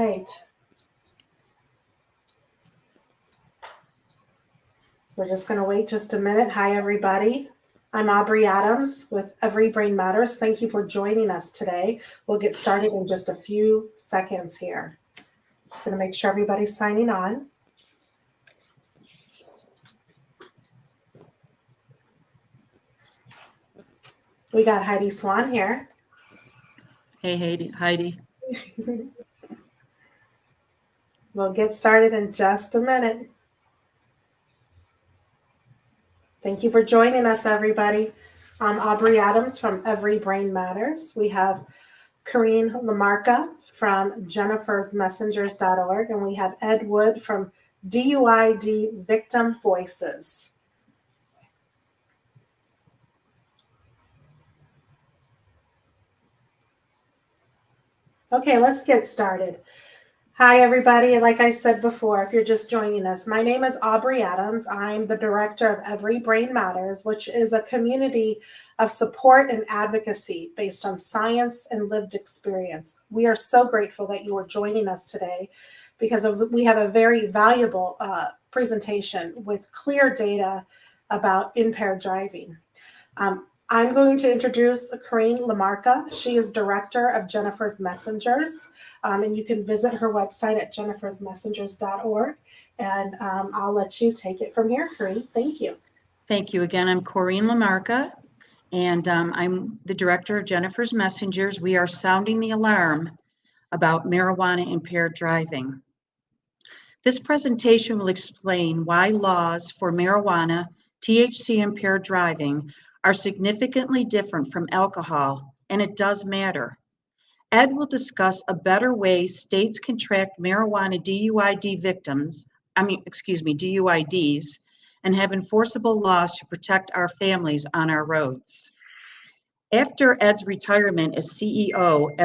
right. We're just going to wait just a minute. Hi, everybody. I'm Aubrey Adams with Every Brain Matters. Thank you for joining us today. We'll get started in just a few seconds here. Just going to make sure everybody's signing on. We got Heidi Swan here. Hey, Heidi. We'll get started in just a minute. Thank you for joining us, everybody. I'm Aubrey Adams from Every Brain Matters. We have Corrine Lamarca from jennifersmessengers.org, and we have Ed Wood from DUID Victim Voices. Okay, let's get started. Hi, everybody. Like I said before, if you're just joining us, my name is Aubrey Adams. I'm the director of Every Brain Matters, which is a community of support and advocacy based on science and lived experience. We are so grateful that you are joining us today because we have a very valuable presentation with clear data about impaired driving. I'm going to introduce Corrine Lamarca. She is director of Jennifer's Messengers, and you can visit her website at jennifersmessengers.org. And I'll let you take it from here, Corrine. Thank you. Thank you again. I'm Corrine Lamarca, and I'm the director of Jennifer's Messengers. We are sounding the alarm about marijuana impaired driving. This presentation will explain why laws for marijuana THC impaired driving are significantly different from alcohol, and it does matter. Ed will discuss a better way states can track marijuana DUIDs, and have enforceable laws to protect our families on our roads. After Ed's retirement as CEO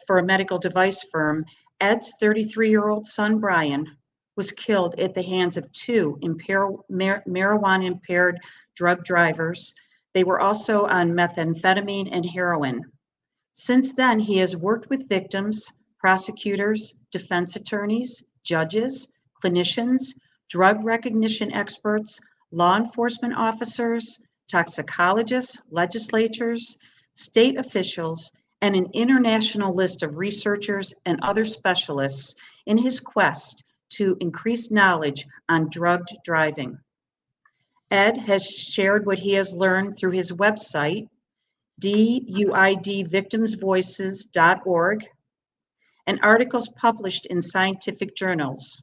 for a medical device firm, Ed's 33-year-old son, Brian, was killed at the hands of two marijuana-impaired drug drivers. They were also on methamphetamine and heroin. Since then, he has worked with victims, prosecutors, defense attorneys, judges, clinicians, drug recognition experts, law enforcement officers, toxicologists, legislators, state officials, and an international list of researchers and other specialists in his quest to increase knowledge on drugged driving. Ed has shared what he has learned through his website, DUIDVictimsVoices.org, and articles published in scientific journals.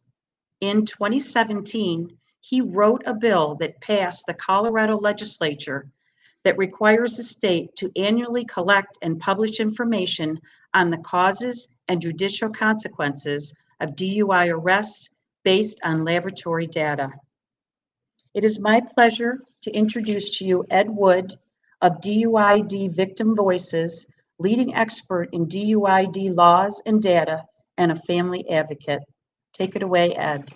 In 2017, he wrote a bill that passed the Colorado legislature that requires the state to annually collect and publish information on the causes and judicial consequences of DUI arrests based on laboratory data. It is my pleasure to introduce to you Ed Wood of DUID Victim Voices, leading expert in DUID laws and data and a family advocate. Take it away, Ed.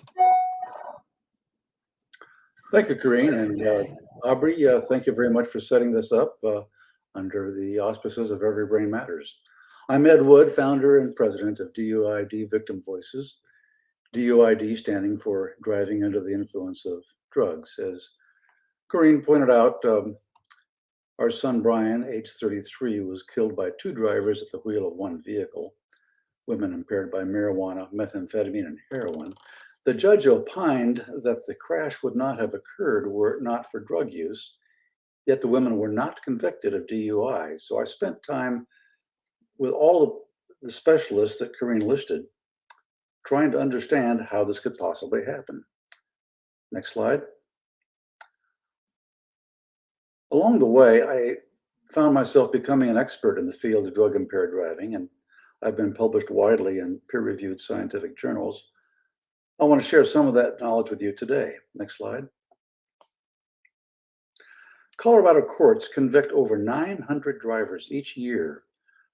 Thank you, Corrine, and Aubrey, thank you very much for setting this up under the auspices of Every Brain Matters. I'm Ed Wood, founder and president of DUID Victim Voices, DUID standing for driving under the influence of drugs. As Corrine pointed out, our son Brian, age 33, was killed by two drivers at the wheel of one vehicle, women impaired by marijuana, methamphetamine, and heroin. The judge opined that the crash would not have occurred were it not for drug use, yet the women were not convicted of DUI. So I spent time with all of the specialists that Corrine listed, trying to understand how this could possibly happen. Next slide. Along the way, I found myself becoming an expert in the field of drug-impaired driving, and I've been published widely in peer-reviewed scientific journals. I want to share some of that knowledge with you today. Next slide. Colorado courts convict over 900 drivers each year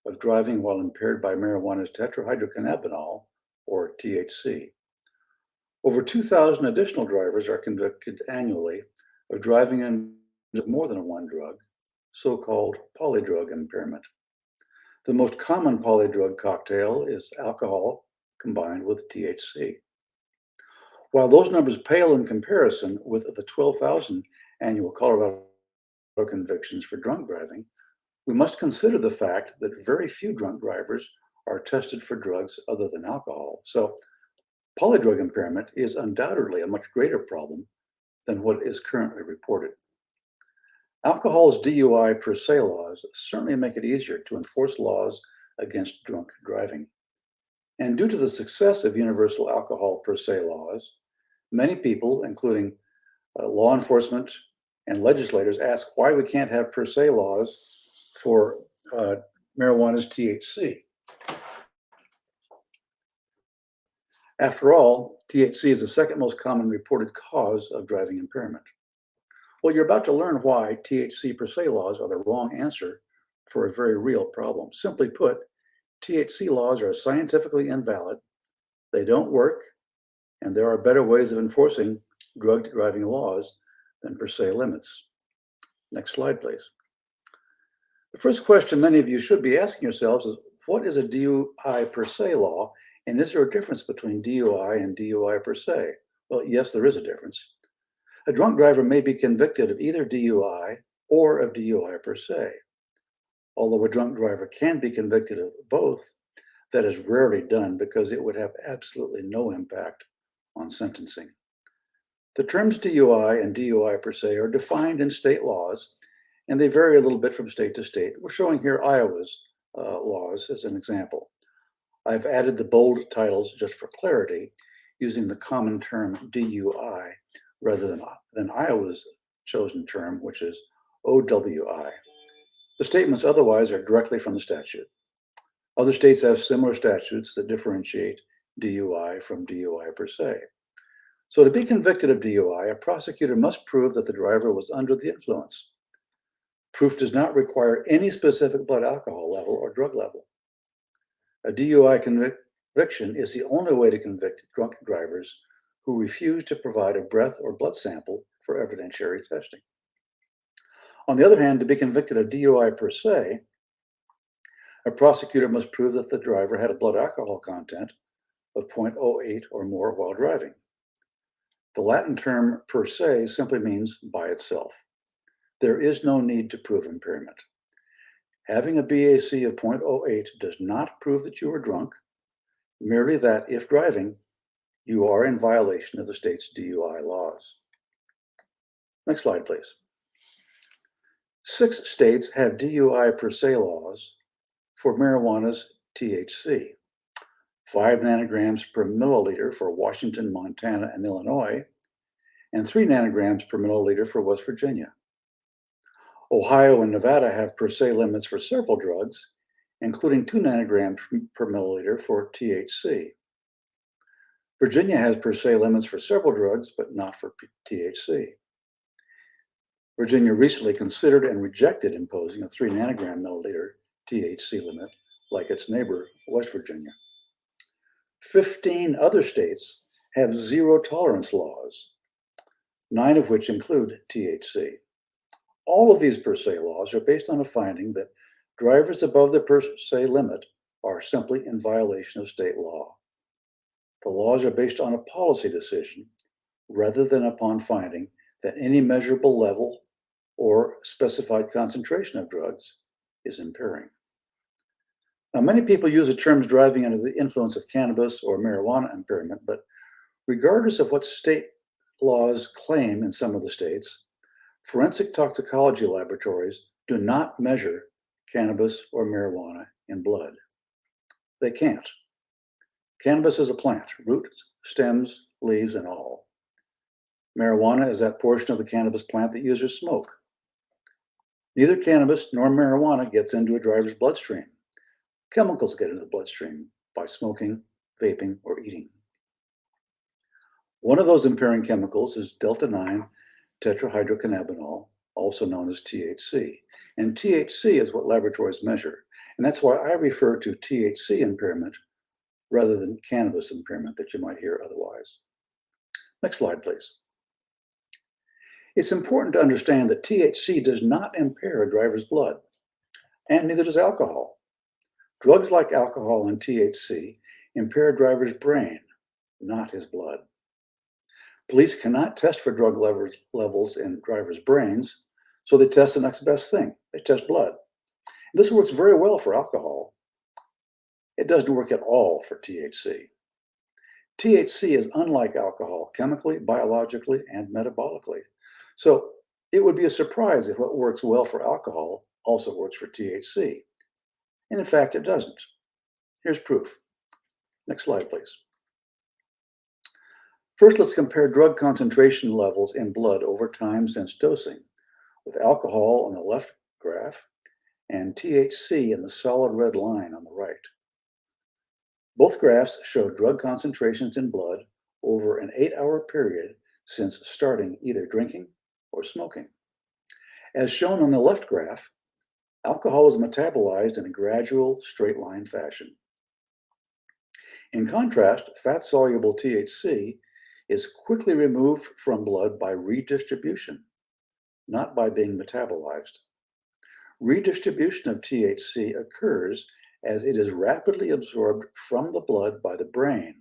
of driving while impaired by marijuana's tetrahydrocannabinol, or THC. Over 2,000 additional drivers are convicted annually of driving under more than one drug, so-called polydrug impairment. The most common polydrug cocktail is alcohol combined with THC. While those numbers pale in comparison with the 12,000 annual Colorado convictions for drunk driving, we must consider the fact that very few drunk drivers are tested for drugs other than alcohol. So polydrug impairment is undoubtedly a much greater problem than what is currently reported. Alcohol's DUI per se laws certainly make it easier to enforce laws against drunk driving. And due to the success of universal alcohol per se laws, many people, including law enforcement and legislators, ask why we can't have per se laws for marijuana's THC. After all, THC is the second most common reported cause of driving impairment. Well, you're about to learn why THC per se laws are the wrong answer for a very real problem. Simply put, THC laws are scientifically invalid, they don't work, and there are better ways of enforcing drug driving laws than per se limits. Next slide, please. The first question many of you should be asking yourselves is, what is a DUI per se law, and is there a difference between DUI and DUI per se? Well, yes, there is a difference. A drunk driver may be convicted of either DUI or of DUI per se. Although a drunk driver can be convicted of both, that is rarely done because it would have absolutely no impact on sentencing. The terms DUI and DUI per se are defined in state laws, and they vary a little bit from state to state. We're showing here Iowa's laws as an example. I've added the bold titles just for clarity, using the common term DUI rather than Iowa's chosen term, which is OWI. The statements otherwise are directly from the statute. Other states have similar statutes that differentiate DUI from DUI per se. So to be convicted of DUI, a prosecutor must prove that the driver was under the influence. Proof does not require any specific blood alcohol level or drug level. A DUI conviction is the only way to convict drunk drivers who refuse to provide a breath or blood sample for evidentiary testing. On the other hand, to be convicted of DUI per se, a prosecutor must prove that the driver had a blood alcohol content of 0.08 or more while driving. The Latin term per se simply means by itself. There is no need to prove impairment. Having a BAC of 0.08 does not prove that you were drunk, merely that if driving, you are in violation of the state's DUI laws. Next slide, please. 6 states have DUI per se laws for marijuana's THC. 5 nanograms per milliliter for Washington, Montana, and Illinois, and 3 nanograms per milliliter for West Virginia. Ohio and Nevada have per se limits for several drugs, including 2 nanograms per milliliter for THC. Virginia has per se limits for several drugs, but not for THC. Virginia recently considered and rejected imposing a 3 nanogram milliliter THC limit, like its neighbor, West Virginia. 15 other states have zero tolerance laws, 9 of which include THC. All of these per se laws are based on a finding that drivers above the per se limit are simply in violation of state law. The laws are based on a policy decision rather than upon finding that any measurable level or specified concentration of drugs is impairing. Now, many people use the terms driving under the influence of cannabis or marijuana impairment, but regardless of what state laws claim in some of the states, forensic toxicology laboratories do not measure cannabis or marijuana in blood. They can't. Cannabis is a plant, roots, stems, leaves, and all. Marijuana is that portion of the cannabis plant that users smoke. Neither cannabis nor marijuana gets into a driver's bloodstream. Chemicals get into the bloodstream by smoking, vaping, or eating. One of those impairing chemicals is delta-9 tetrahydrocannabinol, also known as THC. And THC is what laboratories measure. And that's why I refer to THC impairment rather than cannabis impairment that you might hear otherwise. Next slide, please. It's important to understand that THC does not impair a driver's blood, and neither does alcohol. Drugs like alcohol and THC impair a driver's brain, not his blood. Police cannot test for drug levels in drivers' brains, so they test the next best thing. They test blood. This works very well for alcohol. It doesn't work at all for THC. THC is unlike alcohol chemically, biologically, and metabolically. So it would be a surprise if what works well for alcohol also works for THC. And in fact, it doesn't. Here's proof. Next slide, please. First, let's compare drug concentration levels in blood over time since dosing, with alcohol on the left graph and THC in the solid red line on the right. Both graphs show drug concentrations in blood over an 8-hour period since starting either drinking or smoking. As shown on the left graph, alcohol is metabolized in a gradual, straight-line fashion. In contrast, fat-soluble THC is quickly removed from blood by redistribution, not by being metabolized. Redistribution of THC occurs as it is rapidly absorbed from the blood by the brain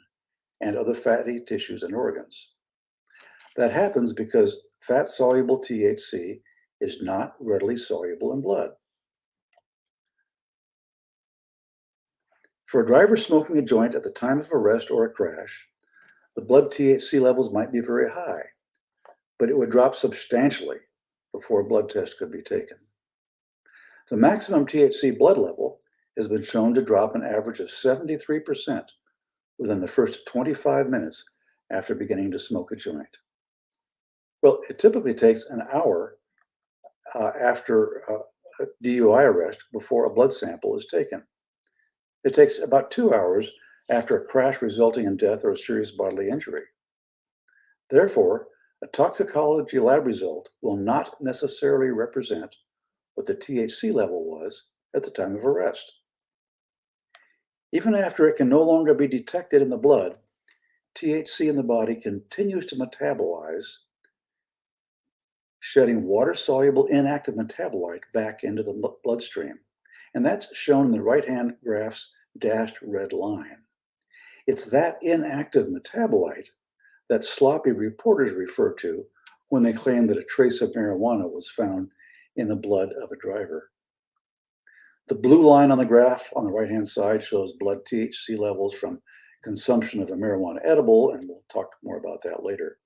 and other fatty tissues and organs. That happens because fat-soluble THC is not readily soluble in blood. For a driver smoking a joint at the time of arrest or a crash, the blood THC levels might be very high, but it would drop substantially before a blood test could be taken. The maximum THC blood level has been shown to drop an average of 73% within the first 25 minutes after beginning to smoke a joint. Well, it typically takes an hour after a DUI arrest before a blood sample is taken. It takes about 2 hours after a crash resulting in death or a serious bodily injury. Therefore, a toxicology lab result will not necessarily represent what the THC level was at the time of arrest. Even after it can no longer be detected in the blood, THC in the body continues to metabolize, shedding water-soluble inactive metabolite back into the bloodstream. And that's shown in the right-hand graph's dashed red line. It's that inactive metabolite that sloppy reporters refer to when they claim that a trace of marijuana was found in the blood of a driver. The blue line on the graph on the right-hand side shows blood THC levels from consumption of a marijuana edible, and we'll talk more about that later.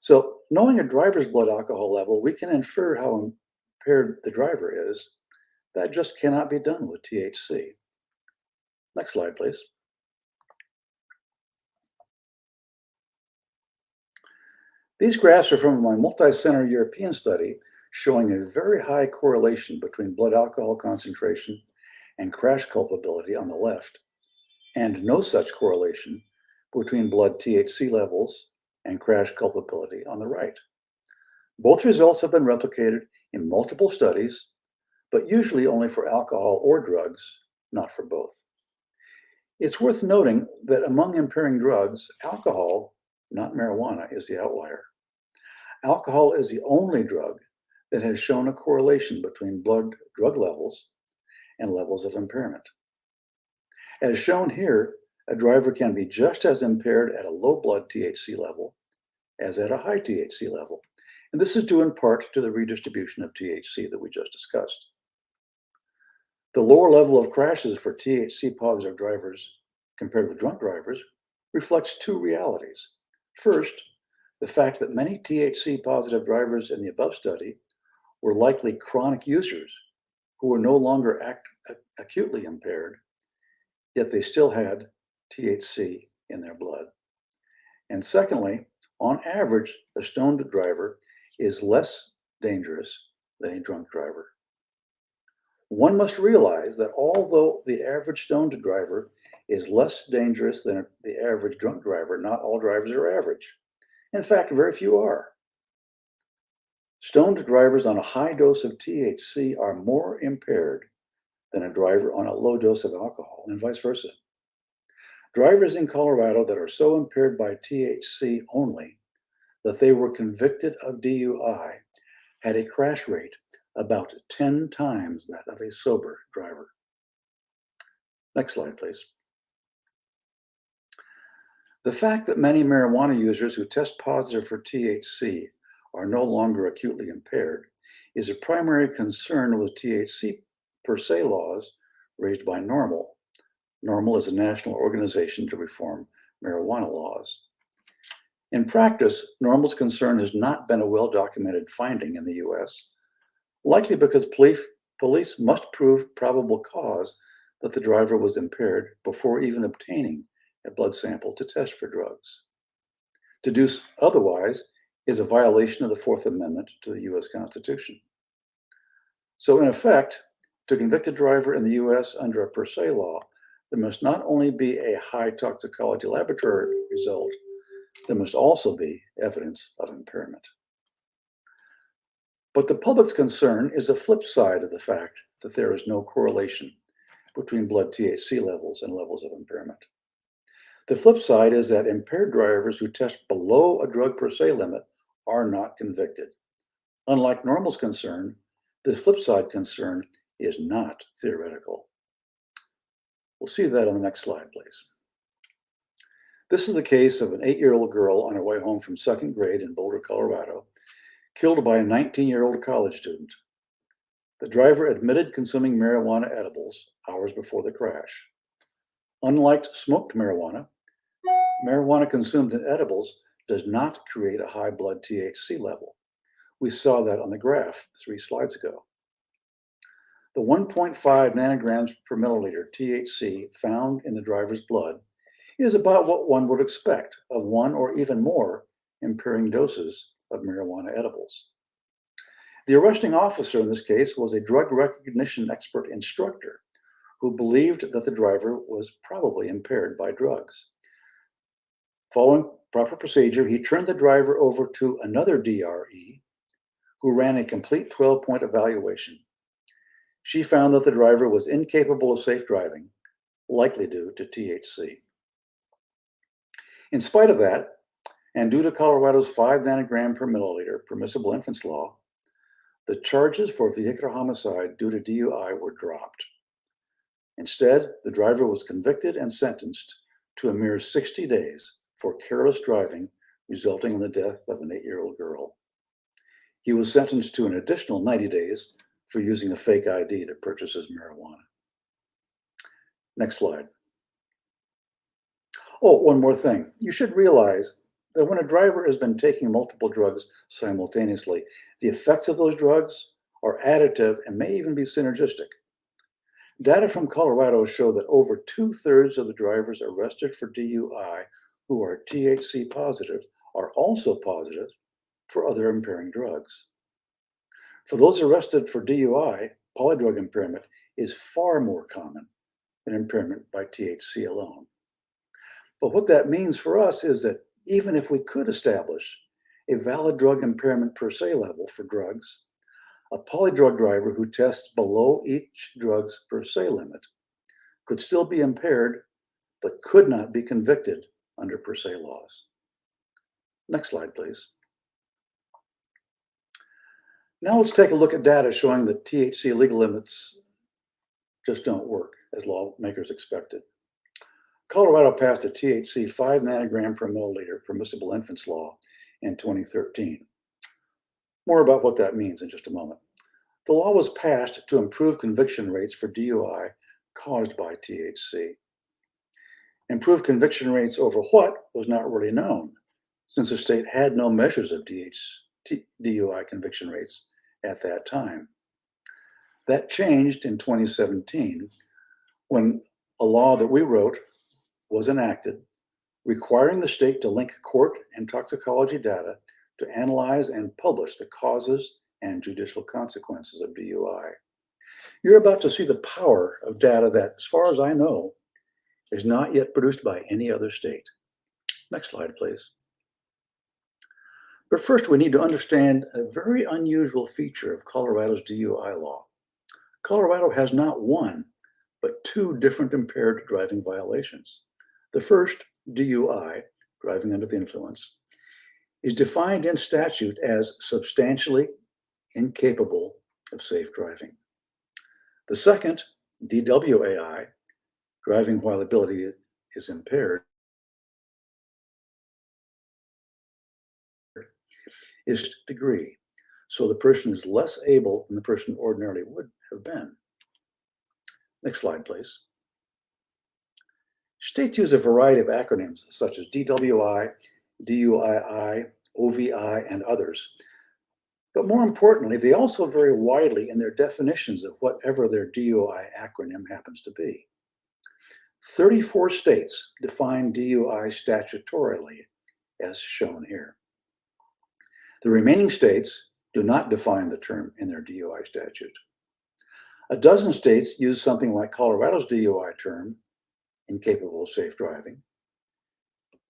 So knowing a driver's blood alcohol level, we can infer how impaired the driver is. That just cannot be done with THC. Next slide, please. These graphs are from my multi-center European study showing a very high correlation between blood alcohol concentration and crash culpability on the left, and no such correlation between blood THC levels and crash culpability on the right. Both results have been replicated in multiple studies, but usually only for alcohol or drugs, not for both. It's worth noting that among impairing drugs, alcohol, not marijuana, is the outlier. Alcohol is the only drug that has shown a correlation between blood drug levels and levels of impairment. As shown here, a driver can be just as impaired at a low blood THC level as at a high THC level. And this is due in part to the redistribution of THC that we just discussed. The lower level of crashes for THC positive drivers compared with drunk drivers reflects two realities. First, the fact that many THC positive drivers in the above study were likely chronic users who were no longer acutely impaired, yet they still had THC in their blood. And secondly, on average, a stoned driver is less dangerous than a drunk driver. One must realize that although the average stoned driver is less dangerous than the average drunk driver, not all drivers are average. In fact, very few are. Stoned drivers on a high dose of THC are more impaired than a driver on a low dose of alcohol, and vice versa. Drivers in Colorado that are so impaired by THC only that they were convicted of DUI had a crash rate about 10 times that of a sober driver. Next slide, please. The fact that many marijuana users who test positive for THC are no longer acutely impaired is a primary concern with THC per se laws raised by NORML. NORML is a national organization to reform marijuana laws. In practice, NORML's concern has not been a well-documented finding in the US, likely because police must prove probable cause that the driver was impaired before even obtaining a blood sample to test for drugs. To do otherwise is a violation of the Fourth Amendment to the US Constitution. So in effect, to convict a driver in the US under a per se law, there must not only be a high toxicology laboratory result, there must also be evidence of impairment. But the public's concern is the flip side of the fact that there is no correlation between blood THC levels and levels of impairment. The flip side is that impaired drivers who test below a drug per se limit are not convicted. Unlike NORML's concern, the flip side concern is not theoretical. We'll see that on the next slide, please. This is the case of an 8-year-old girl on her way home from second grade in Boulder, Colorado, killed by a 19-year-old college student. The driver admitted consuming marijuana edibles hours before the crash. Unlike smoked marijuana, marijuana consumed in edibles does not create a high blood THC level. We saw that on the graph 3 slides ago. The 1.5 nanograms per milliliter THC found in the driver's blood is about what one would expect of 1 or even more impairing doses of marijuana edibles. The arresting officer in this case was a drug recognition expert instructor who believed that the driver was probably impaired by drugs. Following proper procedure, he turned the driver over to another DRE who ran a complete 12-point evaluation. She found that the driver was incapable of safe driving, likely due to THC. In spite of that, and due to Colorado's 5 nanogram per milliliter permissible infants law, the charges for vehicular homicide due to DUI were dropped. Instead, the driver was convicted and sentenced to a mere 60 days for careless driving, resulting in the death of an 8-year-old girl. He was sentenced to an additional 90 days for using a fake ID to purchase his marijuana. Next slide. Oh, one more thing. You should realize that when a driver has been taking multiple drugs simultaneously, the effects of those drugs are additive and may even be synergistic. Data from Colorado show that over 2/3 of the drivers arrested for DUI who are THC positive are also positive for other impairing drugs. For those arrested for DUI, polydrug impairment is far more common than impairment by THC alone. But what that means for us is that even if we could establish a valid drug impairment per se level for drugs, a polydrug driver who tests below each drug's per se limit could still be impaired, but could not be convicted under per se laws. Next slide, please. Now let's take a look at data showing that THC legal limits just don't work as lawmakers expected. Colorado passed a THC 5 nanogram per milliliter permissible infants law in 2013. More about what that means in just a moment. The law was passed to improve conviction rates for DUI caused by THC. Improved conviction rates over what was not really known, since the state had no measures of DUI conviction rates at that time. That changed in 2017 when a law that we wrote was enacted requiring the state to link court and toxicology data to analyze and publish the causes and judicial consequences of DUI. You're about to see the power of data that, as far as I know, is not yet produced by any other state. Next slide, please. But first, we need to understand a very unusual feature of Colorado's DUI law. Colorado has not one, but 2 different impaired driving violations. The first, DUI, driving under the influence, is defined in statute as substantially incapable of safe driving. The second, DWAI, driving while ability is impaired is degree. So the person is less able than the person ordinarily would have been. Next slide, please. States use a variety of acronyms such as DWI, DUII, OVI, and others. But more importantly, they also vary widely in their definitions of whatever their DUI acronym happens to be. 34 states define DUI statutorily, as shown here. The remaining states do not define the term in their DUI statute. A dozen states use something like Colorado's DUI term, incapable of safe driving,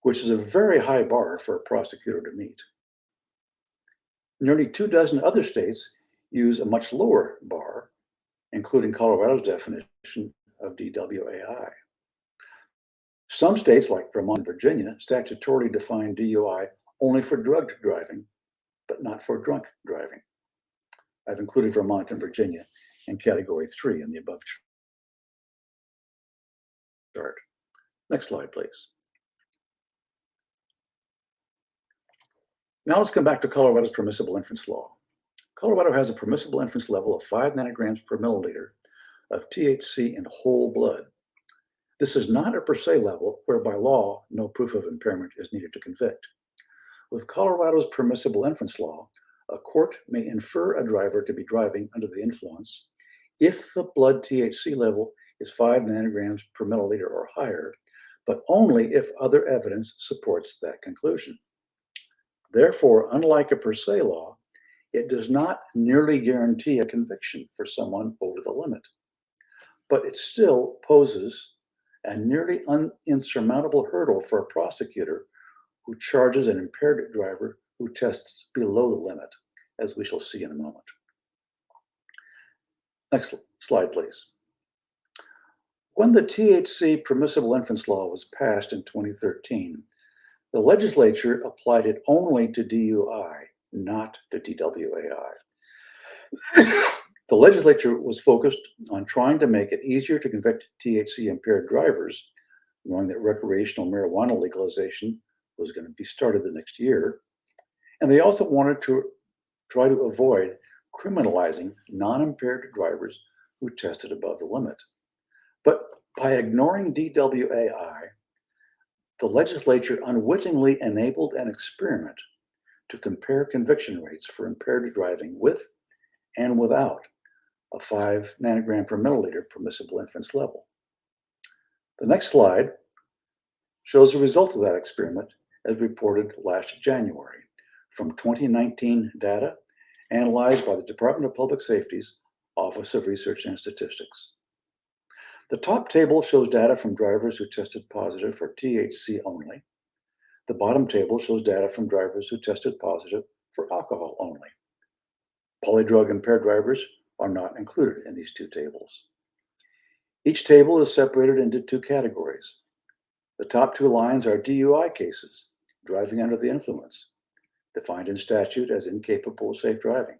which is a very high bar for a prosecutor to meet. Nearly 24 other states use a much lower bar, including Colorado's definition of DWAI. Some states, like Vermont and Virginia, statutorily define DUI only for drugged driving, but not for drunk driving. I've included Vermont and Virginia in category 3 in the above chart. Next slide, please. Now let's come back to Colorado's permissible inference law. Colorado has a permissible inference level of 5 nanograms per milliliter of THC in whole blood. This is not a per se level where by law no proof of impairment is needed to convict. With Colorado's permissible inference law, a court may infer a driver to be driving under the influence if the blood THC level is 5 nanograms per milliliter or higher, but only if other evidence supports that conclusion. Therefore, unlike a per se law, it does not nearly guarantee a conviction for someone over the limit, but it still poses a nearly insurmountable hurdle for a prosecutor who charges an impaired driver who tests below the limit, as we shall see in a moment. Next slide, please. When the THC permissible inference law was passed in 2013, the legislature applied it only to DUI, not to DWAI. The legislature was focused on trying to make it easier to convict THC impaired drivers, knowing that recreational marijuana legalization was going to be started the next year. And they also wanted to try to avoid criminalizing non-impaired drivers who tested above the limit. But by ignoring DWAI, the legislature unwittingly enabled an experiment to compare conviction rates for impaired driving with and without a 5 nanogram per milliliter permissible inference level. The next slide shows the results of that experiment as reported last January from 2019 data analyzed by the Department of Public Safety's Office of Research and Statistics. The top table shows data from drivers who tested positive for THC only. The bottom table shows data from drivers who tested positive for alcohol only. Polydrug impaired drivers are not included in these two tables. Each table is separated into two categories. The top two lines are DUI cases, driving under the influence, defined in statute as incapable of safe driving,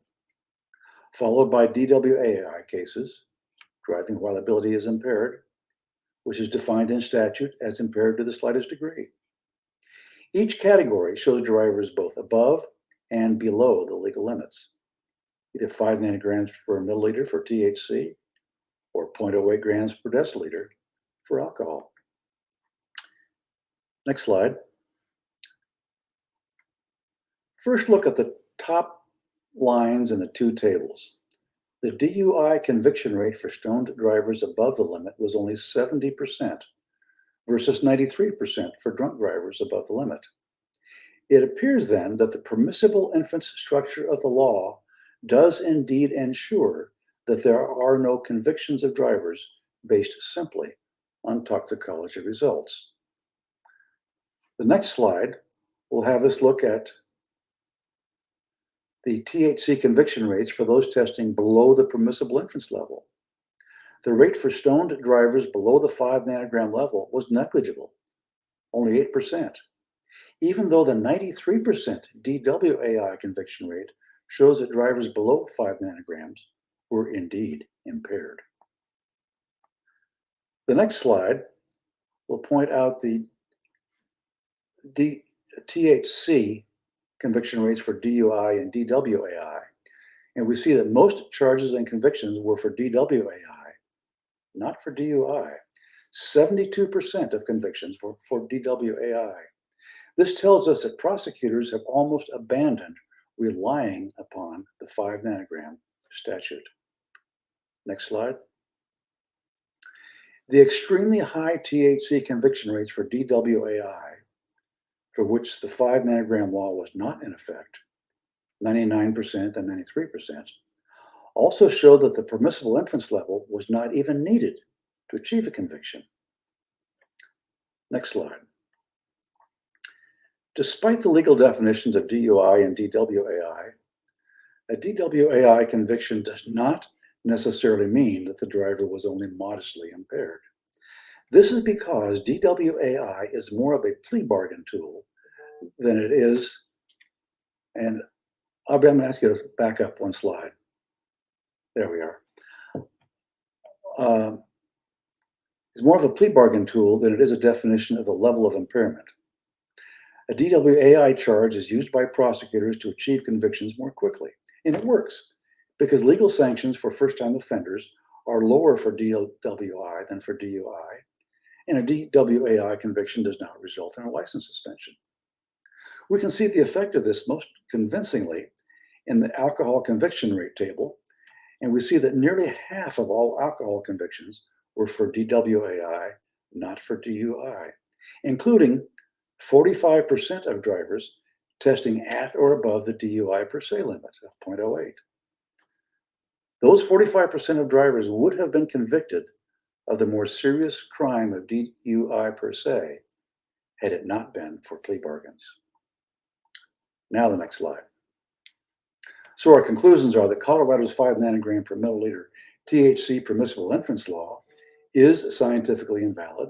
followed by DWAI cases, driving while ability is impaired, which is defined in statute as impaired to the slightest degree. Each category shows drivers both above and below the legal limits, either 5 nanograms per milliliter for THC or 0.08 grams per deciliter for alcohol. Next slide. First, look at the top lines in the two tables. The DUI conviction rate for stoned drivers above the limit was only 70% versus 93% for drunk drivers above the limit. It appears then that the permissible inference structure of the law does indeed ensure that there are no convictions of drivers based simply on toxicology results. The next slide will have us look at the THC conviction rates for those testing below the permissible inference level. The rate for stoned drivers below the 5 nanogram level was negligible, only 8%, even though the 93% DWAI conviction rate shows that drivers below 5 nanograms were indeed impaired. The next slide will point out the THC conviction rates for DUI and DWAI. And we see that most charges and convictions were for DWAI, not for DUI. 72% of convictions were for DWAI. This tells us that prosecutors have almost abandoned relying upon the 5 nanogram statute. Next slide. The extremely high THC conviction rates for DWAI, for which the 5 nanogram law was not in effect, 99% and 93%, also show that the permissible influence level was not even needed to achieve a conviction. Next slide. Despite the legal definitions of DUI and DWAI, a DWAI conviction does not necessarily mean that the driver was only modestly impaired. This is because DWAI is more of a plea bargain tool than it is, and I'm going to ask you to back up one slide. There we are. It's more of a plea bargain tool than it is a definition of the level of impairment. A DWAI charge is used by prosecutors to achieve convictions more quickly, and it works because legal sanctions for first-time offenders are lower for DWI than for DUI, and a DWAI conviction does not result in a license suspension. We can see the effect of this most convincingly in the alcohol conviction rate table, and we see that nearly half of all alcohol convictions were for DWAI, not for DUI, including 45% of drivers testing at or above the DUI per se limit of 0.08. Those 45% of drivers would have been convicted of the more serious crime of DUI per se had it not been for plea bargains. Now the next slide. So our conclusions are that Colorado's 5 nanogram per milliliter THC permissible influence law is scientifically invalid.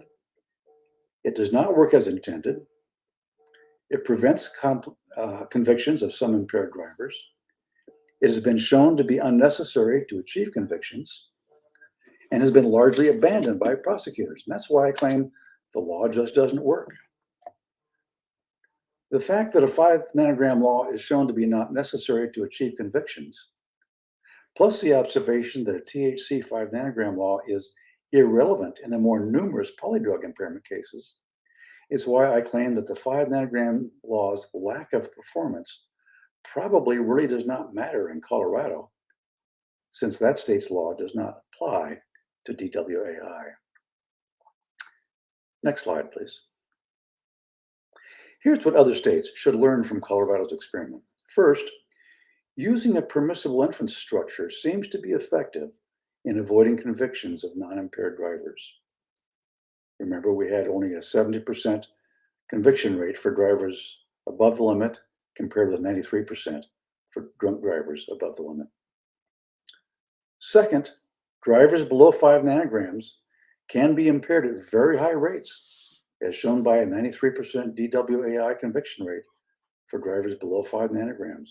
It does not work as intended. It prevents convictions of some impaired drivers. It has been shown to be unnecessary to achieve convictions and has been largely abandoned by prosecutors. And that's why I claim the law just doesn't work. The fact that a 5 nanogram law is shown to be not necessary to achieve convictions, plus the observation that a THC 5 nanogram law is irrelevant in the more numerous polydrug impairment cases, is why I claim that the 5 nanogram law's lack of performance probably really does not matter in Colorado, since that state's law does not apply to DWAI. Next slide, please. Here's what other states should learn from Colorado's experiment. First, using a permissible inference structure seems to be effective in avoiding convictions of non-impaired drivers. Remember, we had only a 70% conviction rate for drivers above the limit compared with 93% for drunk drivers above the limit. Second, drivers below 5 nanograms can be impaired at very high rates, as shown by a 93% DWAI conviction rate for drivers below 5 nanograms.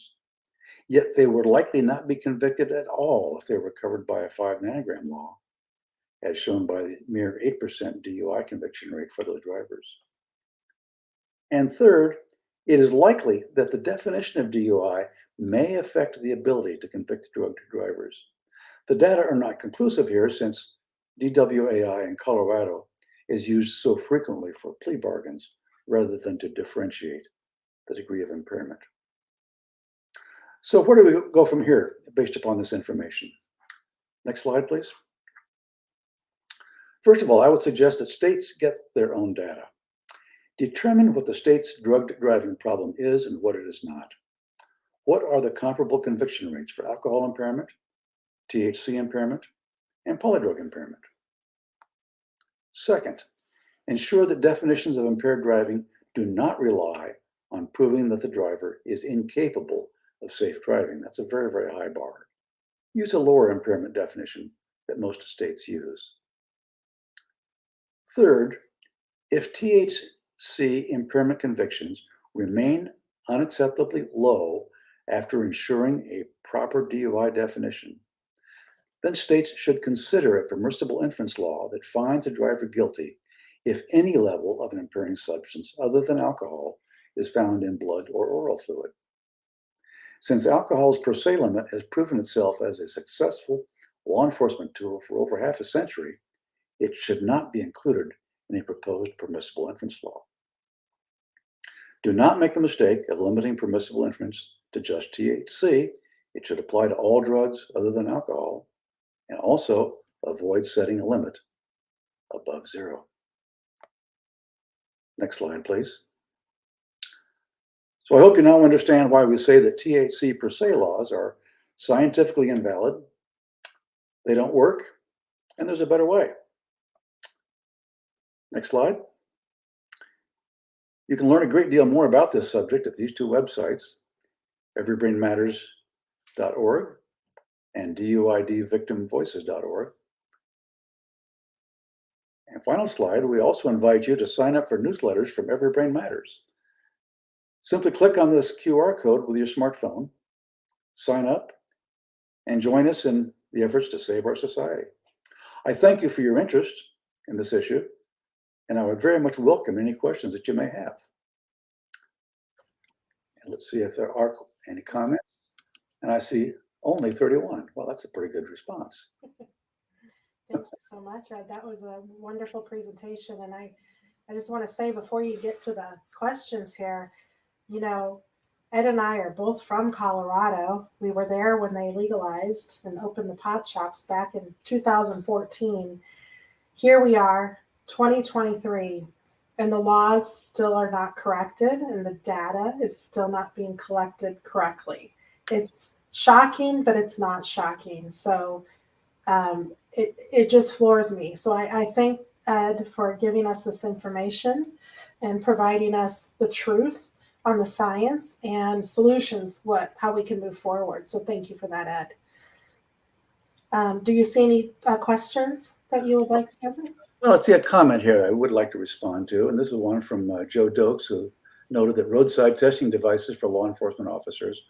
Yet they would likely not be convicted at all if they were covered by a 5 nanogram law, as shown by the mere 8% DUI conviction rate for those drivers. And third, it is likely that the definition of DUI may affect the ability to convict drug drivers. The data are not conclusive here, since DWAI in Colorado is used so frequently for plea bargains rather than to differentiate the degree of impairment. So where do we go from here based upon this information? Next slide, please. First of all, I would suggest that states get their own data. Determine what the state's drug driving problem is and what it is not. What are the comparable conviction rates for alcohol impairment, THC impairment, and polydrug impairment? Second, ensure that definitions of impaired driving do not rely on proving that the driver is incapable of safe driving. That's a very, very high bar. Use a lower impairment definition that most states use. Third, if THC impairment convictions remain unacceptably low after ensuring a proper DUI definition, then states should consider a permissible inference law that finds a driver guilty if any level of an impairing substance other than alcohol is found in blood or oral fluid. Since alcohol's per se limit has proven itself as a successful law enforcement tool for over half a century, it should not be included in a proposed permissible inference law. Do not make the mistake of limiting permissible inference to just THC. It should apply to all drugs other than alcohol, and also avoid setting a limit above 0. Next slide, please. So I hope you now understand why we say that THC per se laws are scientifically invalid, they don't work, and there's a better way. Next slide. You can learn a great deal more about this subject at these two websites, everybrainmatters.org and DUIDVictimVoices.org. And final slide, we also invite you to sign up for newsletters from Every Brain Matters. Simply click on this QR code with your smartphone, sign up, and join us in the efforts to save our society. I thank you for your interest in this issue, and I would very much welcome any questions that you may have. And let's see if there are any comments. And I see only 31. Well, that's a pretty good response. Thank you so much. That was a wonderful presentation. And I just want to say before you get to the questions here, you know, Ed and I are both from Colorado. We were there when they legalized and opened the pot shops back in 2014. Here we are, 2023, and the laws still are not corrected and the data is still not being collected correctly. It's shocking, but it's not shocking. So it just floors me. So I thank Ed for giving us this information and providing us the truth on the science and solutions, how we can move forward. So thank you for that, Ed. Do you see any questions that you would like to answer? Well, let's see a comment here I would like to respond to. And this is one from Joe Dokes, who noted that roadside testing devices for law enforcement officers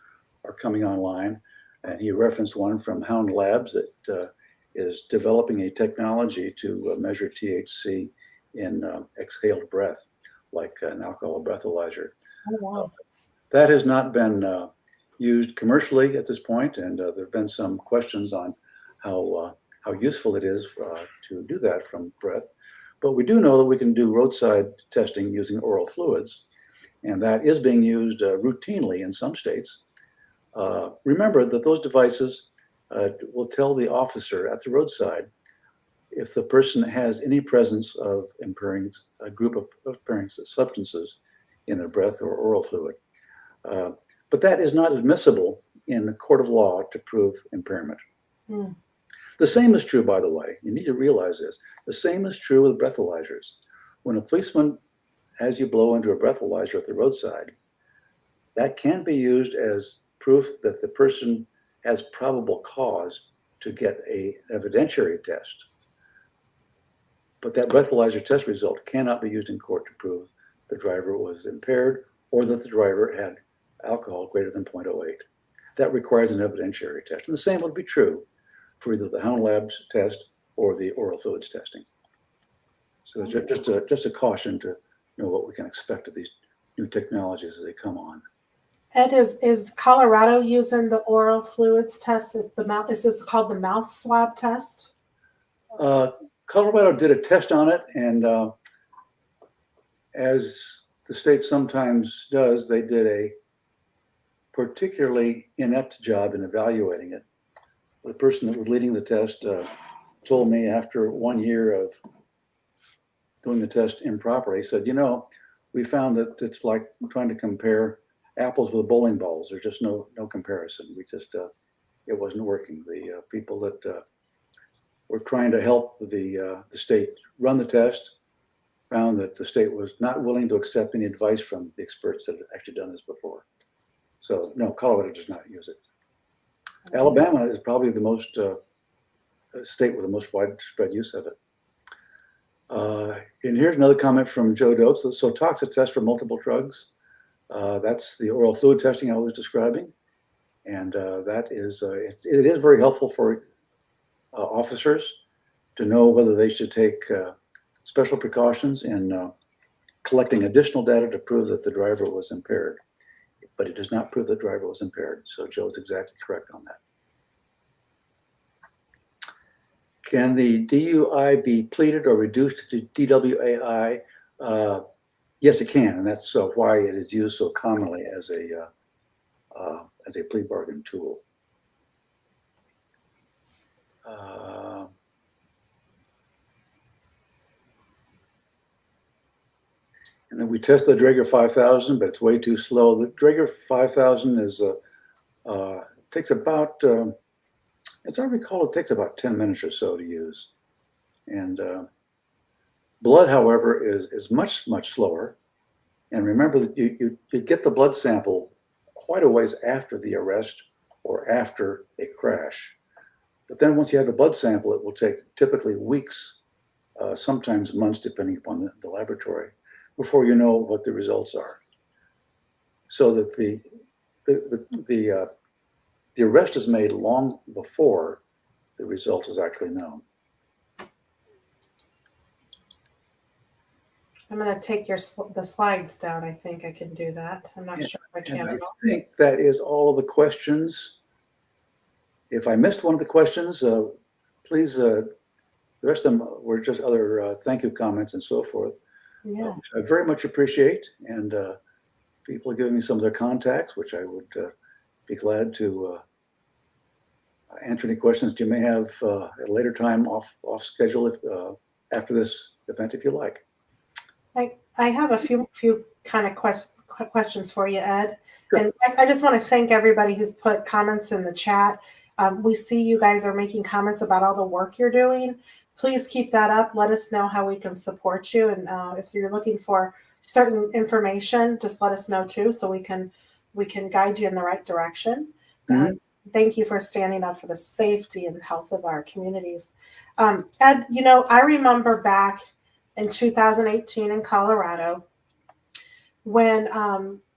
are coming online. And he referenced one from Hound Labs that is developing a technology to measure THC in exhaled breath, like an alcohol breathalyzer. Oh, wow. That has not been used commercially at this point, and there have been some questions on how useful it is to do that from breath. But we do know that we can do roadside testing using oral fluids, and that is being used routinely in some states. Remember that those devices will tell the officer at the roadside if the person has any presence of a group of impairing substances in their breath or oral fluid. But that is not admissible in a court of law to prove impairment. Mm. The same is true, by the way. You need to realize this. The same is true with breathalyzers. When a policeman has you blow into a breathalyzer at the roadside, that can be used as proof that the person has probable cause to get an evidentiary test. But that breathalyzer test result cannot be used in court to prove the driver was impaired or that the driver had alcohol greater than 0.08. That requires an evidentiary test. And the same would be true for either the Hound Labs test or the oral fluids testing. So just a caution to know what we can expect of these new technologies as they come on. Ed, is Colorado using the oral fluids test? Is this called the mouth swab test? Colorado did a test on it, and as the state sometimes does, they did a particularly inept job in evaluating it. The person that was leading the test told me after 1 year of doing the test improperly, he said, we found that it's like trying to compare apples with bowling balls. There's just no comparison. It wasn't working. The people that were trying to help the state run the test found that the state was not willing to accept any advice from the experts that had actually done this before. So no, Colorado does not use it. Alabama is probably the most state with the most widespread use of it. And here's another comment from Joe Dokes. So toxic test for multiple drugs. That's the oral fluid testing I was describing. And that is, it is very helpful for officers to know whether they should take special precautions in collecting additional data to prove that the driver was impaired. But it does not prove the driver was impaired. So Joe's exactly correct on that. Can the DUI be pleaded or reduced to DWAI? Yes, it can, and that's why it is used so commonly as a plea bargain tool. And then we tested the Draeger 5000, but it's way too slow. The Draeger 5000 is takes about, as I recall, it takes about 10 minutes or so to use. And blood, however, is much slower. And remember that you get the blood sample quite a ways after the arrest or after a crash. But then once you have the blood sample, it will take typically weeks, sometimes months, depending upon the laboratory, before you know what the results are. So that the arrest is made long before the result is actually known. I'm going to take the slides down. I think I can do that. I'm not sure if I can. I think that is all of the questions. If I missed one of the questions, please, the rest of them were just other thank you comments and so forth. Yeah. Which I very much appreciate. And people are giving me some of their contacts, which I would be glad to answer any questions that you may have at a later time off schedule after this event, if you like. I have a few kind of questions for you, Ed. Sure. And I just want to thank everybody who's put comments in the chat. We see you guys are making comments about all the work you're doing. Please keep that up. Let us know how we can support you. And if you're looking for certain information, just let us know too, so we can guide you in the right direction. Mm-hmm. Thank you for standing up for the safety and health of our communities. Ed, I remember back in 2018 in Colorado when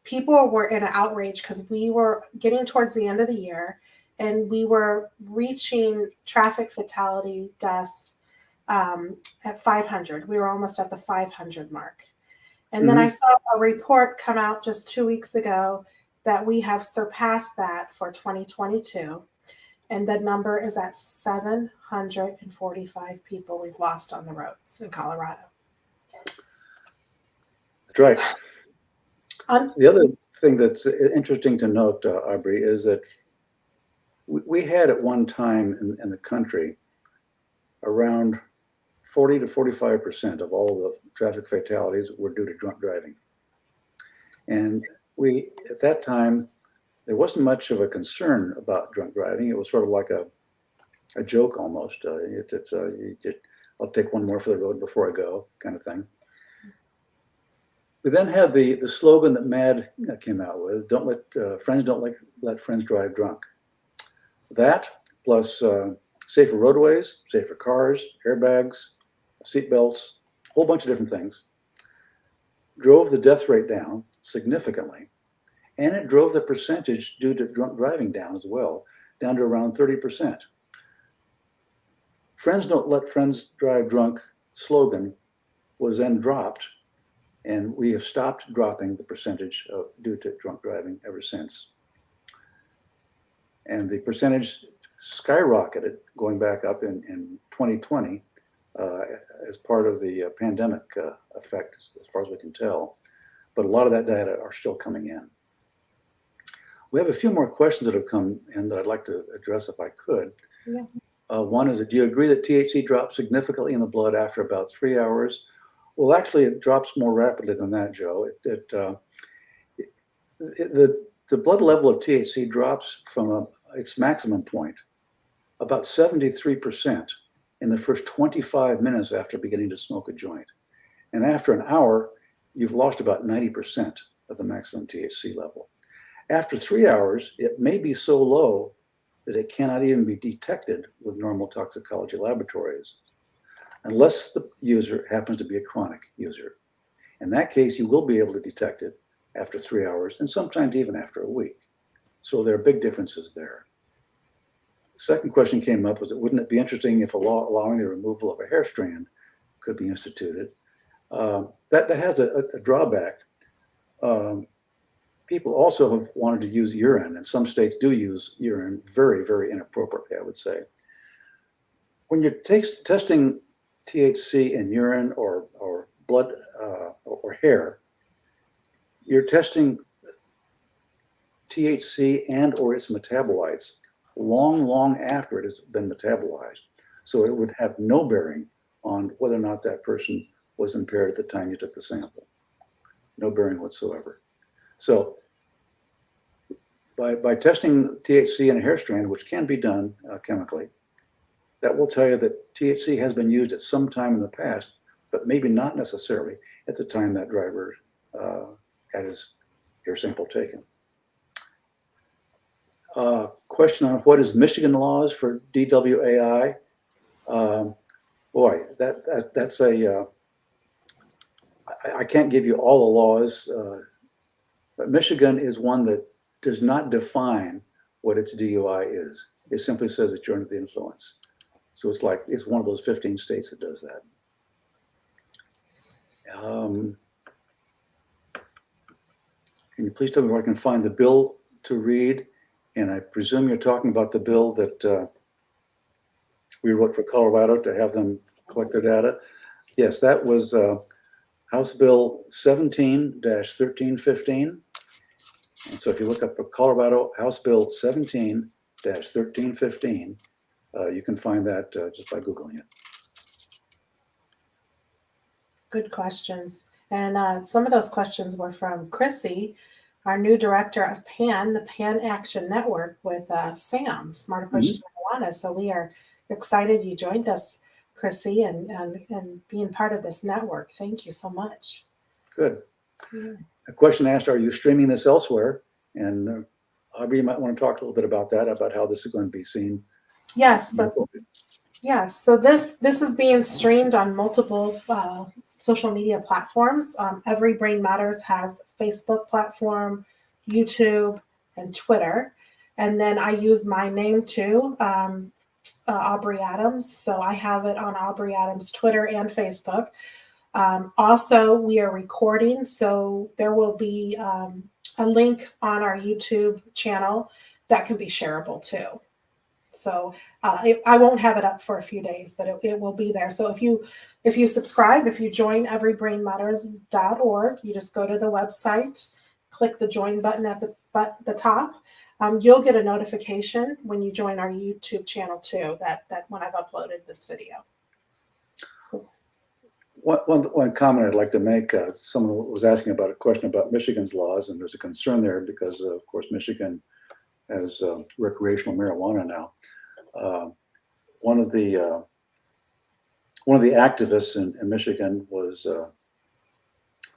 people were in an outrage because we were getting towards the end of the year and we were reaching traffic fatality deaths at 500. We were almost at the 500 mark. And then I saw a report come out just 2 weeks ago that we have surpassed that for 2022. And the number is at 745 people we've lost on the roads in Colorado. That's right. The other thing that's interesting to note, Aubrey, is that we had at one time in the country around 40 to 45% of all the traffic fatalities were due to drunk driving. And at that time, there wasn't much of a concern about drunk driving. It was sort of like a joke almost. I'll take one more for the road before I go kind of thing. We then had the slogan that MAD came out with, don't let friends drive drunk. That plus safer roadways, safer cars, airbags, seat belts, a whole bunch of different things, drove the death rate down significantly. And it drove the percentage due to drunk driving down as well, down to around 30%. Friends don't let friends drive drunk slogan was then dropped, and we have stopped dropping the percentage due to drunk driving ever since. And the percentage skyrocketed going back up in 2020 as part of the pandemic effect, as far as we can tell. But a lot of that data are still coming in. We have a few more questions that have come in that I'd like to address if I could. Yeah. One is, do you agree that THC drops significantly in the blood after about 3 hours? Well, actually, it drops more rapidly than that, Joe. The blood level of THC drops from its maximum point about 73% in the first 25 minutes after beginning to smoke a joint. And after an hour, you've lost about 90% of the maximum THC level. After 3 hours, it may be so low that it cannot even be detected with normal toxicology laboratories, unless the user happens to be a chronic user. In that case, you will be able to detect it after 3 hours and sometimes even after a week. So there are big differences there. Second question came up was, wouldn't it be interesting if a law allowing the removal of a hair strand could be instituted? That has a drawback. People also have wanted to use urine, and some states do use urine very, very inappropriately, I would say. When you're testing THC in urine or blood or hair, you're testing THC and or its metabolites long after it has been metabolized. So it would have no bearing on whether or not that person was impaired at the time you took the sample. No bearing whatsoever. So by testing THC in a hair strand, which can be done chemically, that will tell you that THC has been used at some time in the past, but maybe not necessarily at the time that driver had his hair sample taken. Question on what is Michigan laws for DWAI? Boy, that's a, I can't give you all the laws, but Michigan is one that does not define what its DUI is. It simply says that you're under the influence. So it's one of those 15 states that does that. Can you please tell me where I can find the bill to read? And I presume you're talking about the bill that we wrote for Colorado to have them collect their data. Yes, that was House Bill 17-1315. And so if you look up Colorado House Bill 17-1315, you can find that just by Googling it. Good questions. And some of those questions were from Chrissy, our new director of PAN, the PAN Action Network, with Sam, Smart Approach to Marijuana. So we are excited you joined us, Chrissy, and being part of this network. Thank you so much. Good. Yeah. A question asked, are you streaming this elsewhere? And Aubrey, you might want to talk a little bit about that, about how this is going to be seen. Yes. So this is being streamed on multiple social media platforms. Every Brain Matters has Facebook platform, YouTube, and Twitter. And then I use my name too, Aubrey Adams. So I have it on Aubrey Adams Twitter and Facebook. Also, we are recording, so there will be a link on our YouTube channel that can be shareable too. So I won't have it up for a few days, but it will be there. So if you subscribe, if you join everybrainmatters.org, you just go to the website, click the join button at the top. You'll get a notification when you join our YouTube channel too, that when I've uploaded this video. One comment I'd like to make, someone was asking about a question about Michigan's laws, and there's a concern there because, of course, Michigan has recreational marijuana now. One of the activists in Michigan was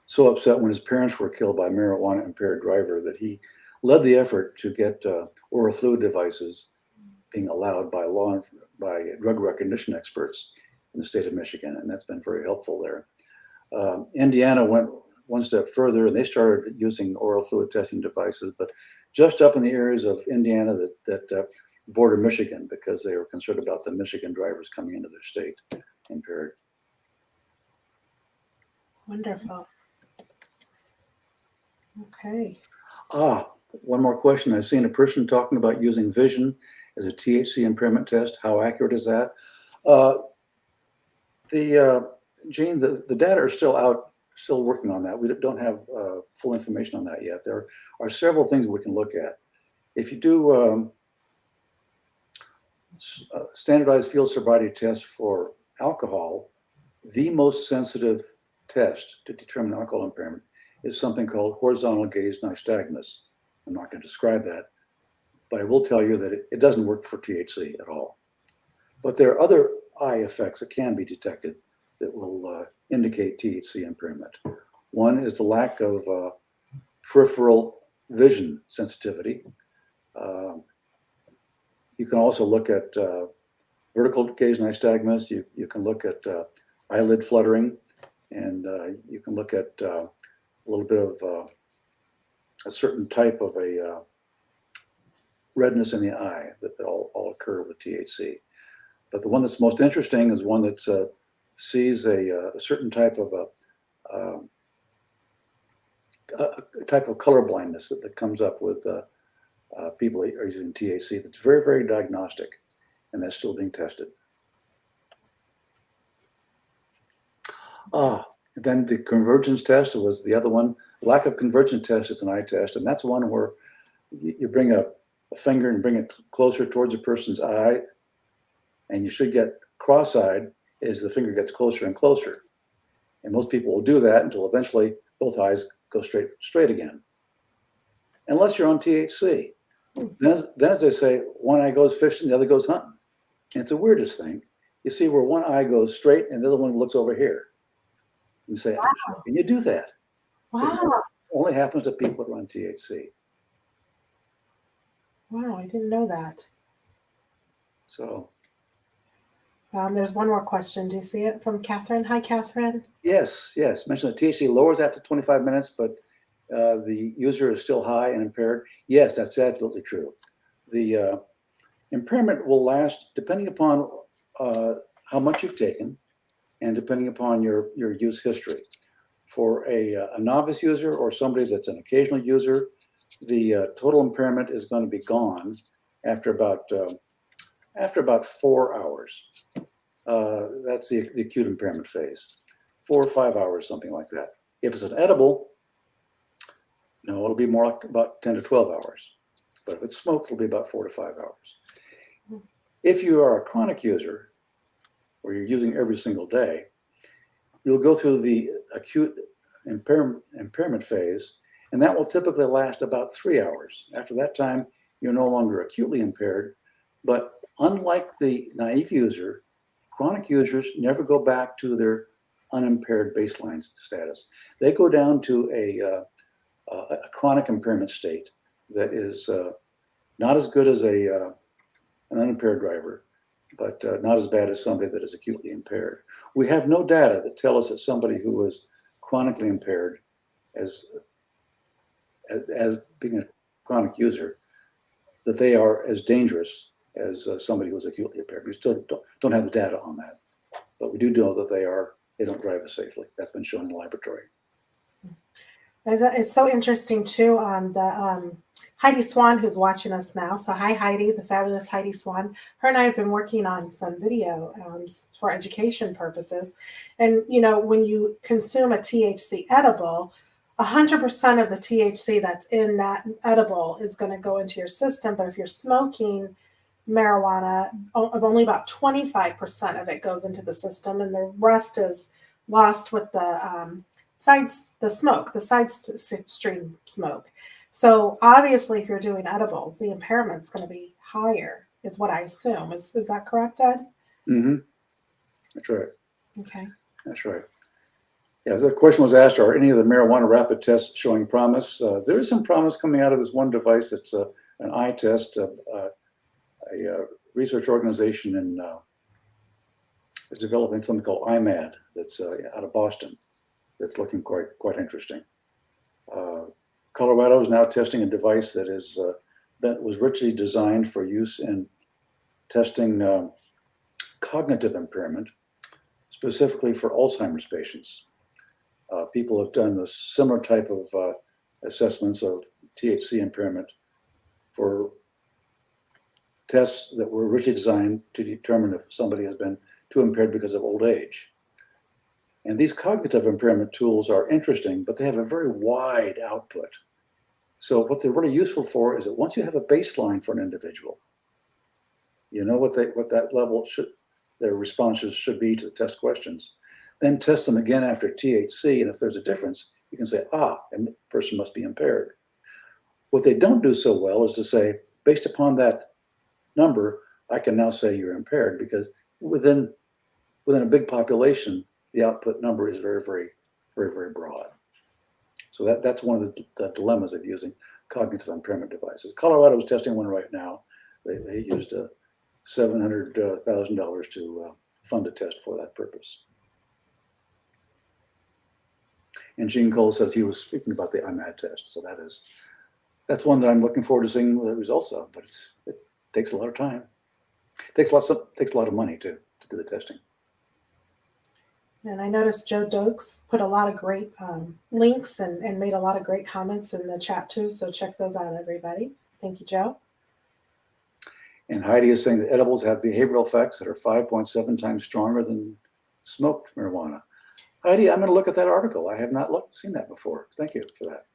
so upset when his parents were killed by a marijuana impaired driver that he led the effort to get oral fluid devices being allowed by drug recognition experts in the state of Michigan, and that's been very helpful there. Indiana went one step further, and they started using oral fluid testing devices, but just up in the areas of Indiana that border Michigan, because they were concerned about the Michigan drivers coming into their state impaired. Wonderful. Okay. One more question. I've seen a person talking about using vision as a THC impairment test. How accurate is that? Gene, the data are still out, still working on that. We don't have full information on that yet. There are several things we can look at. If you do standardized field sobriety tests for alcohol, the most sensitive test to determine alcohol impairment is something called horizontal gaze nystagmus. I'm not going to describe that, but I will tell you that it doesn't work for THC at all. But there are other eye effects that can be detected that will indicate THC impairment. One is the lack of peripheral vision sensitivity. You can also look at vertical gaze nystagmus. You can look at eyelid fluttering, and you can look at a little bit of a certain type of a redness in the eye that all occur with THC. But the one that's most interesting is one that sees a certain type of a type of color blindness that comes up with people who are using THC. That's very, very diagnostic, and that's still being tested. Then the convergence test was the other one. Lack of convergence test is an eye test, and that's one where you bring a finger and bring it closer towards a person's eye, and you should get cross-eyed as the finger gets closer and closer. And most people will do that until eventually both eyes go straight again. Unless you're on THC. Then as they say, one eye goes fishing, the other goes hunting. And it's the weirdest thing. You see where one eye goes straight and the other one looks over here. You say, wow. How can you do that? Wow. It only happens to people that are on THC. Wow, I didn't know that. So. There's one more question. Do you see it from Catherine? Hi, Catherine. Yes. Mention that THC lowers after 25 minutes, but the user is still high and impaired. Yes, that's absolutely true. The impairment will last depending upon how much you've taken and depending upon your use history. For a novice user or somebody that's an occasional user, the total impairment is going to be gone after about 4 hours. That's the acute impairment phase. 4 or 5 hours, something like that. If it's an edible, no, it'll be more like about 10 to 12 hours. But if it's smoked, it'll be about 4 to 5 hours. If you are a chronic user, or you're using every single day, you'll go through the acute impairment phase, and that will typically last about 3 hours. After that time, you're no longer acutely impaired. But unlike the naive user, chronic users never go back to their unimpaired baseline status. They go down to a chronic impairment state that is not as good as an unimpaired driver, but not as bad as somebody that is acutely impaired. We have no data that tell us that somebody who is chronically impaired as being a chronic user, that they are as dangerous as somebody who is acutely impaired. We still don't have the data on that, but we do know that they don't drive as safely. That's been shown in the laboratory. It's so interesting too. Heidi Swan, who's watching us now. So hi, Heidi, the fabulous Heidi Swan. Her and I have been working on some video for education purposes. And when you consume a THC edible, 100% of the THC that's in that edible is going to go into your system. But if you're smoking marijuana, only about 25% of it goes into the system, and the rest is lost with the side stream smoke. So obviously, if you're doing edibles, the impairment's going to be higher, is what I assume. Is that correct, Ed? Mm-hmm. That's right. Okay. That's right. Yeah, the question was asked, are any of the marijuana rapid tests showing promise? There is some promise coming out of this one device. It's an eye test. A research organization is developing something called IMAD that's out of Boston. That's looking quite interesting. Colorado is now testing a device that was richly designed for use in testing cognitive impairment, specifically for Alzheimer's patients. People have done this similar type of assessments of THC impairment for tests that were richly designed to determine if somebody has been too impaired because of old age. And these cognitive impairment tools are interesting, but they have a very wide output. So what they're really useful for is that once you have a baseline for an individual, you know what that level their responses should be to the test questions, then test them again after THC, and if there's a difference, you can say, and the person must be impaired. What they don't do so well is to say, based upon that number, I can now say you're impaired, because within a big population, the output number is very, very, very, very broad. So that's one of the dilemmas of using cognitive impairment devices. Colorado is testing one right now. They used $700,000 to fund a test for that purpose. And Gene Cole says he was speaking about the IMAD test. So that is that's one that I'm looking forward to seeing the results of, but it takes a lot of time. It takes a lot of money to do the testing. And I noticed Joe Dokes put a lot of great links and made a lot of great comments in the chat too. So check those out, everybody. Thank you, Joe. And Heidi is saying that edibles have behavioral effects that are 5.7 times stronger than smoked marijuana. Heidi, I'm going to look at that article. I have not seen that before. Thank you for that.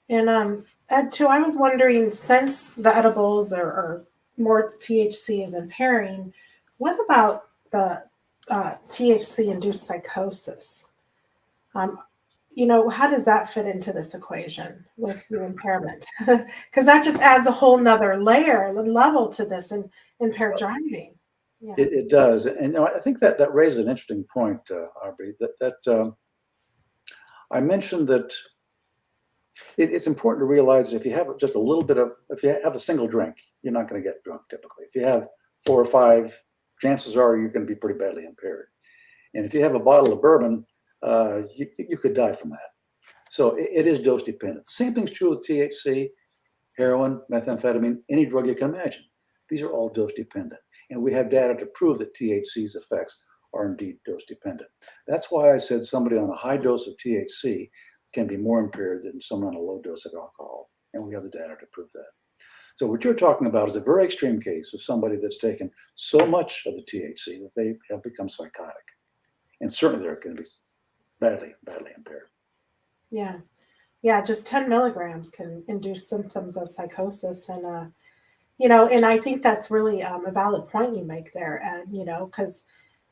And Ed, too, I was wondering, since the edibles are more THC is impairing, what about the THC-induced psychosis? How does that fit into this equation with the impairment? Because that just adds a whole nother level to this and impaired driving. Yeah. It does. And I think that raises an interesting point, Aubrey, that I mentioned that it's important to realize that if you have just a little bit if you have a single drink, you're not going to get drunk typically. If you have 4 or 5, chances are you're going to be pretty badly impaired. And if you have a bottle of bourbon, you could die from that. So it is dose dependent. Same thing's true with THC, heroin, methamphetamine, any drug you can imagine. These are all dose dependent. And we have data to prove that THC's effects are indeed dose dependent. That's why I said somebody on a high dose of THC can be more impaired than someone on a low dose of alcohol. And we have the data to prove that. So what you're talking about is a very extreme case of somebody that's taken so much of the THC that they have become psychotic. And certainly they're going to be badly impaired. Yeah. Yeah, just 10 milligrams can induce symptoms of psychosis. And, and I think that's really a valid point you make there, Ed, because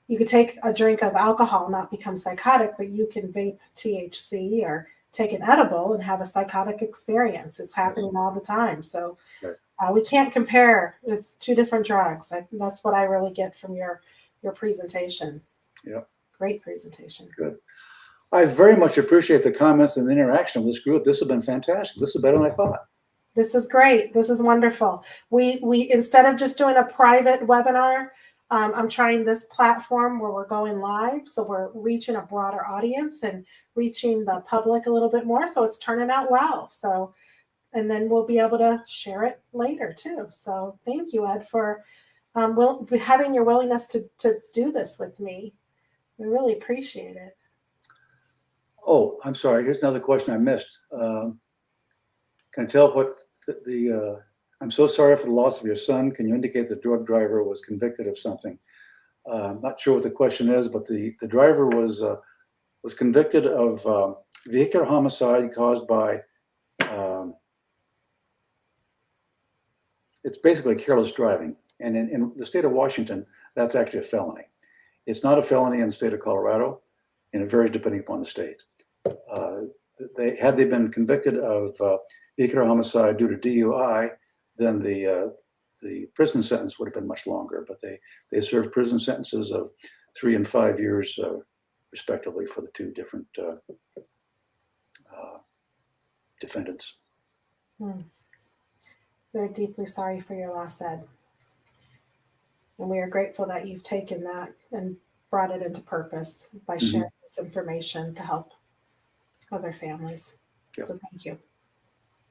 you could take a drink of alcohol and not become psychotic, but you can vape THC or take an edible and have a psychotic experience. It's happening all the time. So we can't compare. It's 2 different drugs. That's what I really get from your presentation. Yeah. Great presentation. Good. I very much appreciate the comments and the interaction of this group. This has been fantastic. This is better than I thought. This is great. This is wonderful. We instead of just doing a private webinar, I'm trying this platform where we're going live. So we're reaching a broader audience and reaching the public a little bit more. So it's turning out well. So, and then we'll be able to share it later too. So thank you, Ed, for having your willingness to do this with me. We really appreciate it. Oh, I'm sorry. Here's another question I missed. Can I tell what I'm so sorry for the loss of your son. Can you indicate the drug driver was convicted of something? I'm not sure what the question is, but the driver was convicted of vehicular homicide caused by, it's basically careless driving. And in the state of Washington, that's actually a felony. It's not a felony in the state of Colorado, and it varies depending upon the state. Had they been convicted of vehicular homicide due to DUI, then the prison sentence would have been much longer. But they served prison sentences of 3 and 5 years, respectively, for the 2 different defendants. We're deeply sorry for your loss, Ed. And we are grateful that you've taken that and brought it into purpose by sharing this information to help other families. Yep. So thank you.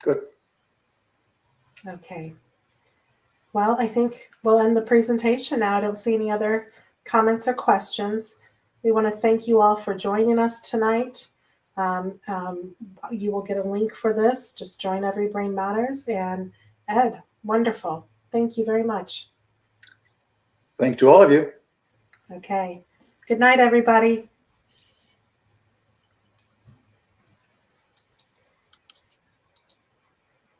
Good. Okay. Well, I think we'll end the presentation now. I don't see any other comments or questions. We want to thank you all for joining us tonight. You will get a link for this. Just join Every Brain Matters. And Ed, wonderful. Thank you very much. Thank to all of you. Okay. Good night, everybody.